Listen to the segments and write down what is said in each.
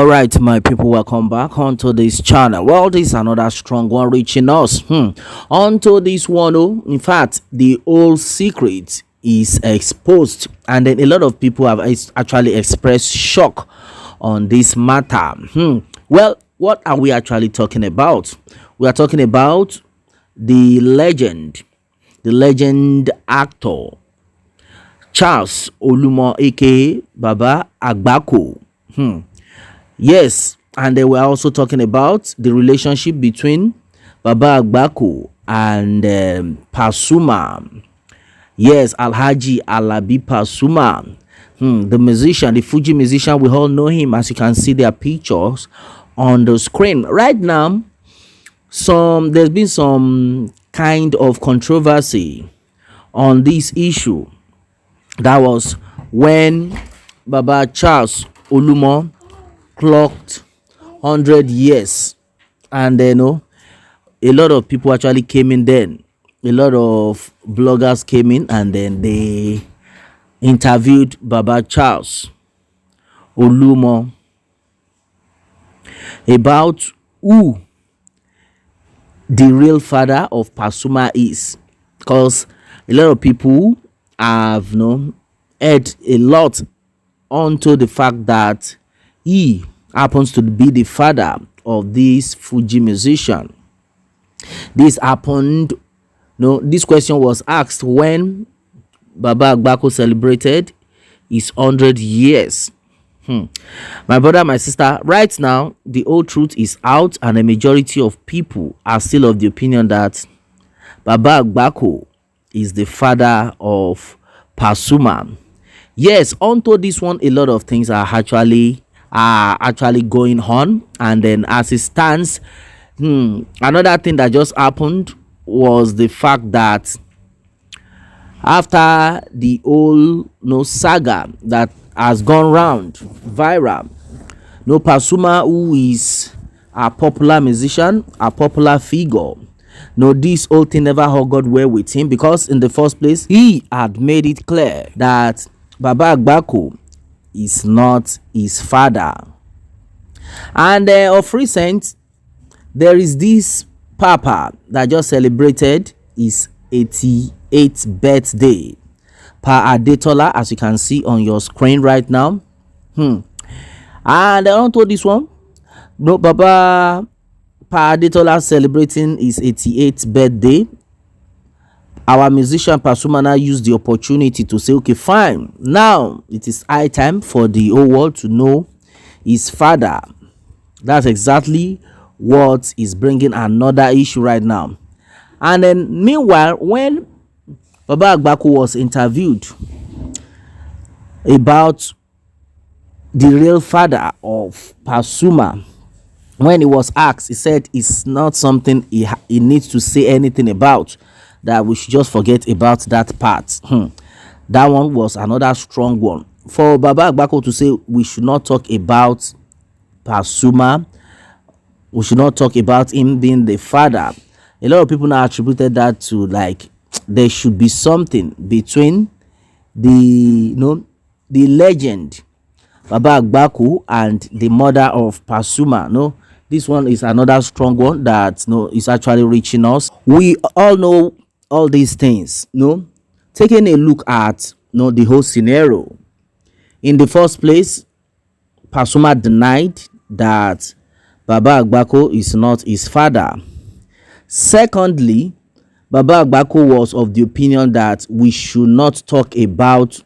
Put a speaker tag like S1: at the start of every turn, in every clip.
S1: All right, my people, welcome back onto this channel. Well, this is another strong one reaching us. Onto this one, oh, in fact, the whole secret is exposed, and then a lot of people have actually expressed shock on this matter. Well, what are we actually talking about? We are talking about the legend actor Charles Olumo, aka Baba Agbako. Yes, and they were also talking about the relationship between Baba Agbako and Pasuma. Yes, Alhaji Alabi Pasuma, the musician, the Fuji musician. We all know him, as you can see their pictures on the screen right now. There's been some kind of controversy on this issue. That was when Baba Charles Olumo clocked 100 years, and a lot of people actually came in. Then a lot of bloggers came in, and then they interviewed Baba Charles Olumo about who the real father of Pasuma is, because a lot of people have heard a lot onto the fact that he happens to be the father of this Fuji musician. This happened, this question was asked when Baba Agbako celebrated his 100 years. My brother, my sister, right now the whole truth is out, and a majority of people are still of the opinion that Baba Agbako is the father of Pasuma. Yes, onto this one, a lot of things are actually going on, and then as it stands, another thing that just happened was the fact that after the whole saga that has gone round viral, Pasuma, who is a popular musician, a popular figure, this whole thing never augured well with him, because in the first place he had made it clear that Baba Agbako is not his father. And of recent, there is this papa that just celebrated his 88th birthday, Pa Adetola, as you can see on your screen right now. And onto this one, Baba Pa Adetola celebrating his 88th birthday. Our musician Pasuma now used the opportunity to say, okay, fine, now it is high time for the whole world to know his father. That's exactly what is bringing another issue right now. And then meanwhile, when Baba Agbako was interviewed about the real father of Pasuma, when he was asked, he said it's not something he needs to say anything about, that we should just forget about that part. That one was another strong one for Baba Agbako to say we should not talk about Pasuma, we should not talk about him being the father. A lot of people now attributed that to, like, there should be something between the the legend Baba Agbako and the mother of Pasuma. This one is another strong one that is actually reaching us. We all know all these things. Taking a look at the whole scenario. In the first place, Pasuma denied that Baba Agbako is not his father. Secondly, Baba Agbako was of the opinion that we should not talk about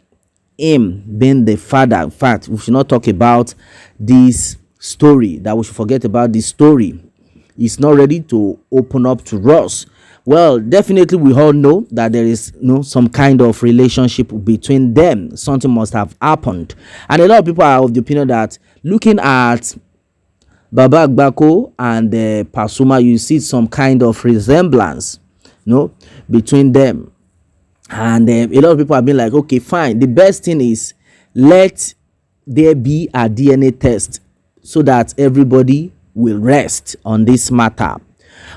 S1: him being the father. In fact, we should not talk about this story, that we should forget about this story. He's not ready to open up to us. Well, definitely we all know that there is some kind of relationship between them. Something must have happened, and a lot of people are of the opinion that looking at Baba Agbako and Pasuma, you see some kind of resemblance between them. And a lot of people have been like, okay, fine, the best thing is let there be a DNA test so that everybody will rest on this matter.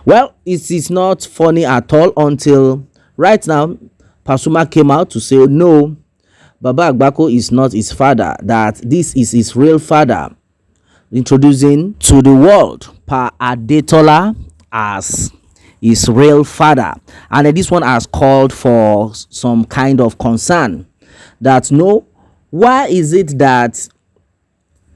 S1: Well, it is not funny at all until right now Pasuma came out to say, no, Baba Agbako is not his father, that this is his real father. introducing to the world Pa Adetola as his real father. And this one has called for some kind of concern that no, why is it that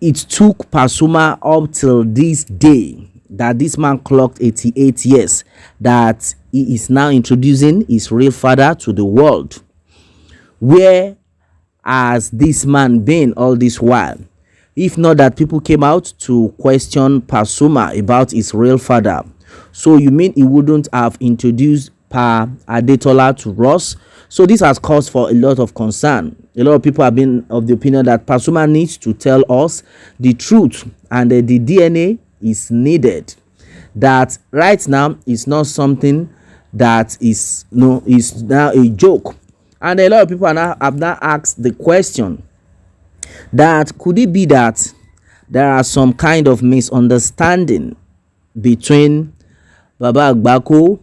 S1: it took Pasuma up till this day that this man clocked 88 years that he is now introducing his real father to the world? Where has this man been all this while? If not that people came out to question Pasuma about his real father. So you mean he wouldn't have introduced Pa Adetola to us? So this has caused for a lot of concern. A lot of people have been of the opinion that Pasuma needs to tell us the truth, and the DNA is needed. That right now is not something that is is now a joke. And a lot of people have now asked the question that could it be that there are some kind of misunderstanding between Baba Agbako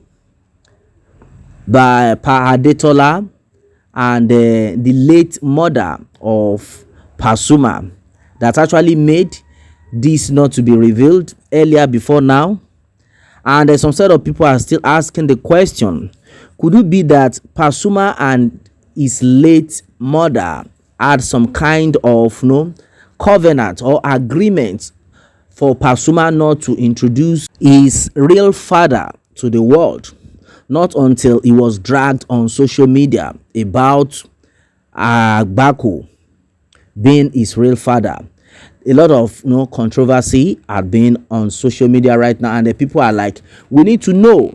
S1: by Pa Adetola and the late mother of Pasuma that actually made this not to be revealed earlier before now? And some set of people are still asking the question, could it be that Pasuma and his late mother had some kind of covenant or agreement for Pasuma not to introduce his real father to the world, not until he was dragged on social media about Agbako being his real father? A lot of controversy had been on social media right now, and the people are like, we need to know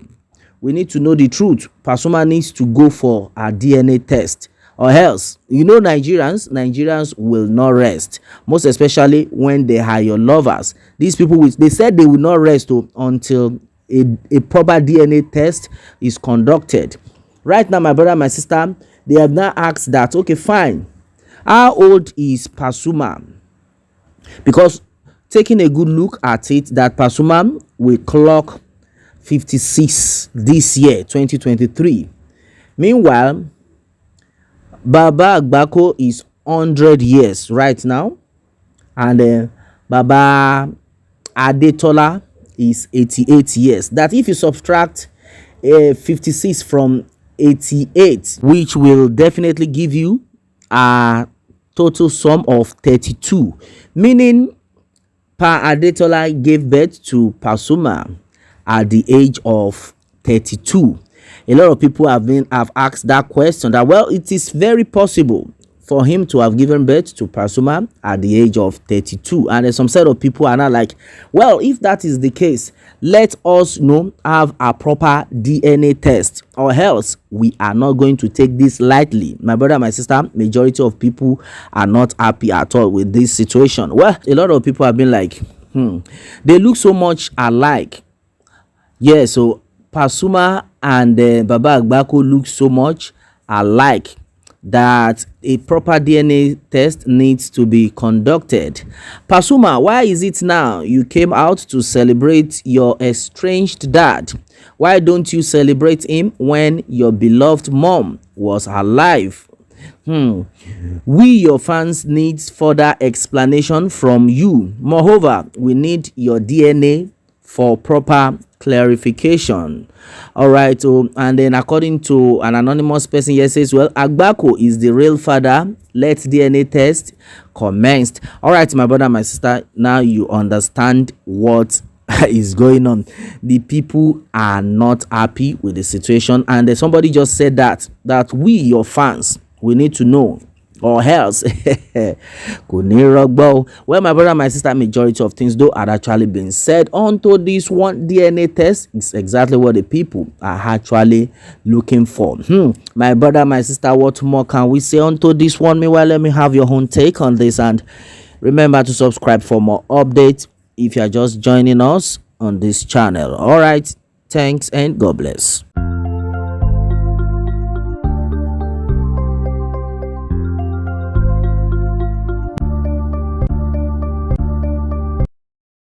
S1: the truth. Pasuma needs to go for a DNA test, or else Nigerians will not rest, most especially when they are your lovers. These people, they said they will not rest until a proper DNA test is conducted. Right now, my brother, my sister, they have now asked that, okay, fine, how old is Pasuma? Because taking a good look at it, that Pasuma will clock 56 this year, 2023. Meanwhile, Baba Agbako is 100 years right now, and Baba Adetola is 88 years. That if you subtract 56 from 88, which will definitely give you a total sum of 32, meaning Pa Adetola gave birth to Pasuma at the age of 32. A lot of people have asked that question, that well, it is very possible for him to have given birth to Pasuma at the age of 32. And some set of people are now like, well, if that is the case, let us have a proper DNA test, or else we are not going to take this lightly. My brother, my sister, majority of people are not happy at all with this situation. Well, a lot of people have been like, they look so much alike. Yeah, so Pasuma and Baba Agbako look so much alike that a proper DNA test needs to be conducted. Pasuma, why is it now you came out to celebrate your estranged dad? Why don't you celebrate him when your beloved mom was alive? We, your fans, need further explanation from you. Moreover, we need your DNA for proper clarification. All right, and then according to an anonymous person here says, well, Agbako is the real father. Let DNA test commenced. All right, my brother, my sister, now you understand what is going on. The people are not happy with the situation, and somebody just said that we, your fans, we need to know, or else could need rugbo. Well, my brother, my sister, majority of things though had actually been said onto this one DNA test. It's exactly what the people are actually looking for. My brother, my sister, what more can we say onto this one? Meanwhile, let me have your own take on this, and remember to subscribe for more updates if you are just joining us on this channel. All right, thanks and God bless.